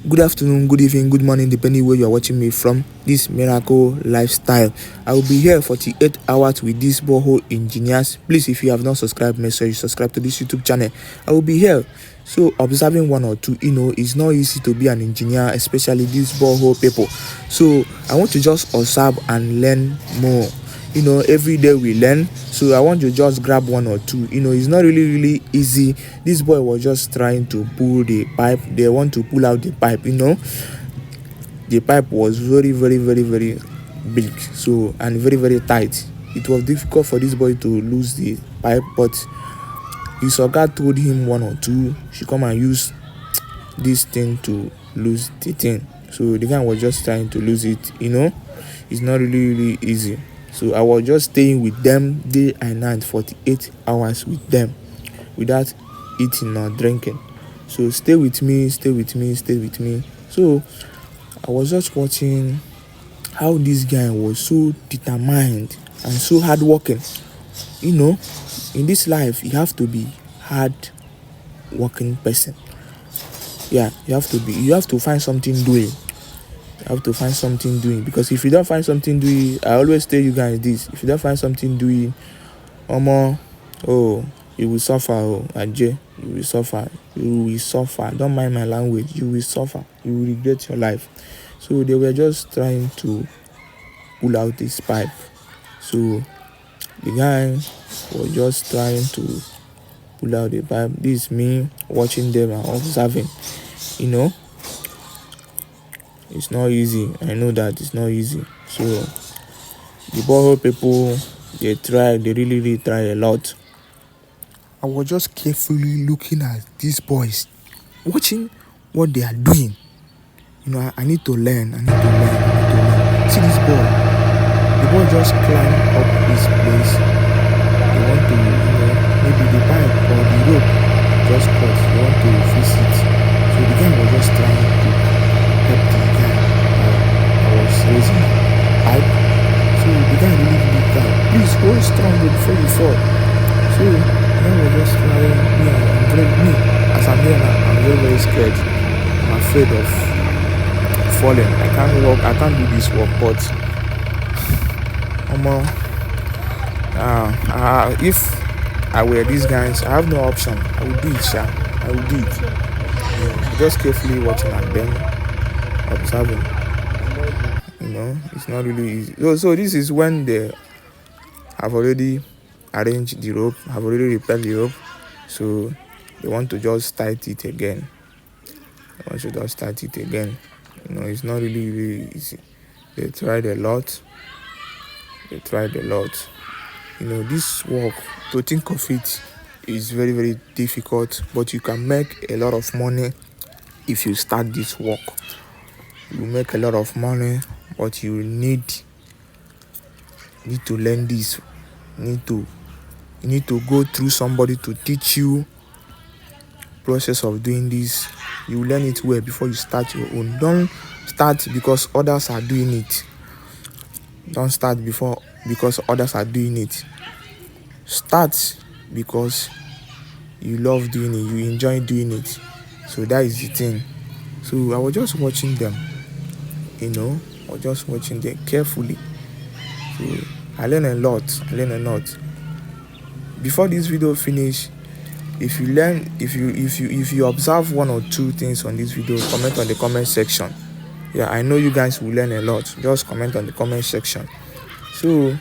Good afternoon, good evening, good morning, depending where you are watching me from. This miracle lifestyle. I will be here 48 hours with these Bohol Engineers. Please, if you have not subscribed, make sure you subscribe to this YouTube channel. I will be here. So observing one or two, it's not easy to be an engineer, especially these Bohol people. So I want to just observe and learn more. Every day we learn, so I want to just grab one or two. It's not really easy. This boy was just trying to pull the pipe. They want to pull out the pipe. The pipe was very big, so, and very tight. It was difficult for this boy to lose the pipe, but his oga told him one or two should come and use this thing to lose the thing. So the guy was just trying to lose it. It's not really easy. So I was just staying with them day and night, 48 hours with them without eating or drinking. So stay with me. So I was just watching how this guy was so determined and so hardworking. In this life, you have to be hard working person. Yeah, you have to find something doing. Because if you don't find something doing, I always tell you guys this: if you don't find something doing, you will suffer. You will suffer. Don't mind my language. You will suffer. You will regret your life. So they were just trying to pull out this pipe. So the guy was just trying to pull out the pipe. This is me watching them and observing. It's not easy. I know that it's not easy. So the Bohol people, they really try a lot. I was just carefully looking at these boys, watching what they are doing. I need to learn. See this boy. The boy just climbed up this place. They want to, maybe the pipe or the rope just cut. They want to fix it. So the guy was just trying to help the guy. I was raising the pipe. So the guy really tried. Please hold strong before you fall. So the guy was just trying. As I'm here now, I'm very scared. I'm afraid of falling. I can't walk. I can't do this work, but if I were these guys, I have no option. I will do it, I will do it. Just carefully watching at them, observing. It's not really easy. So this is when they have already arranged the rope, have already repaired the rope. So they want to just start it again. It's not really easy. They tried a lot. This work, to think of it, is very difficult, but you can make a lot of money if you start this work. You make a lot of money, but you need to learn this. You need to go through somebody to teach you process of doing this. You learn it well before you start your own. Don't start because others are doing it. Don't start because others are doing it. Start because you love doing it, you enjoy doing it. So that is the thing. So I was just watching them, carefully. So I learned a lot. Before this video finish, if you observe one or two things on this video, comment on the comment section. Yeah, I know you guys will learn a lot. Just comment on the comment section. So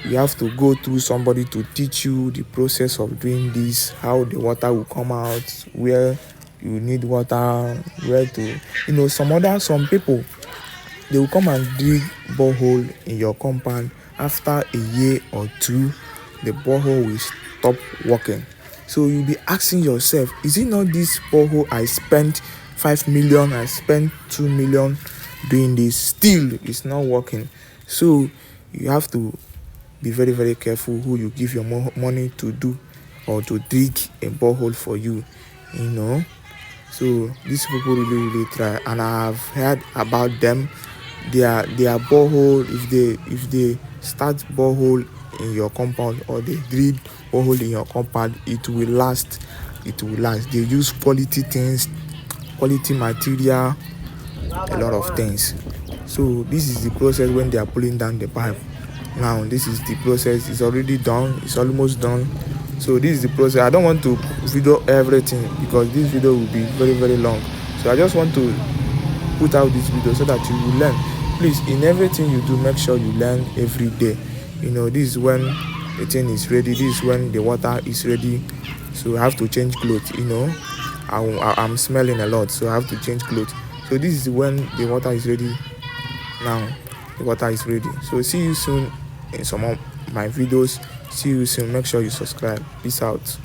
you have to go through somebody to teach you the process of doing this, how the water will come out, where you need water, where to, some people, they will come and dig borehole in your compound. After a year or two, the borehole will stop working. So you'll be asking yourself, is it not this borehole I spent 5 million, I spent 2 million doing this, still it's not working? So you have to be very careful who you give your money to do or to dig a borehole for you. So these people really try, and I have heard about them. Their borehole, if they start borehole in your compound or they drill borehole in your compound, it will last. They use quality things quality material, a lot of things. So this is the process when they are pulling down the pipe. Now this is the process. It's already done, it's almost done. So this is the process. I don't want to video everything because this video will be very long. So I just want to put out this video so that you will learn. Please, in everything you do, make sure you learn every day. This is when the thing is ready, this is when the water is ready. So I have to change clothes. I'm smelling a lot, so I have to change clothes. So this is when the water is ready. Now the water is ready. So see you soon in some of my videos. See you soon. Make sure you subscribe. Peace out.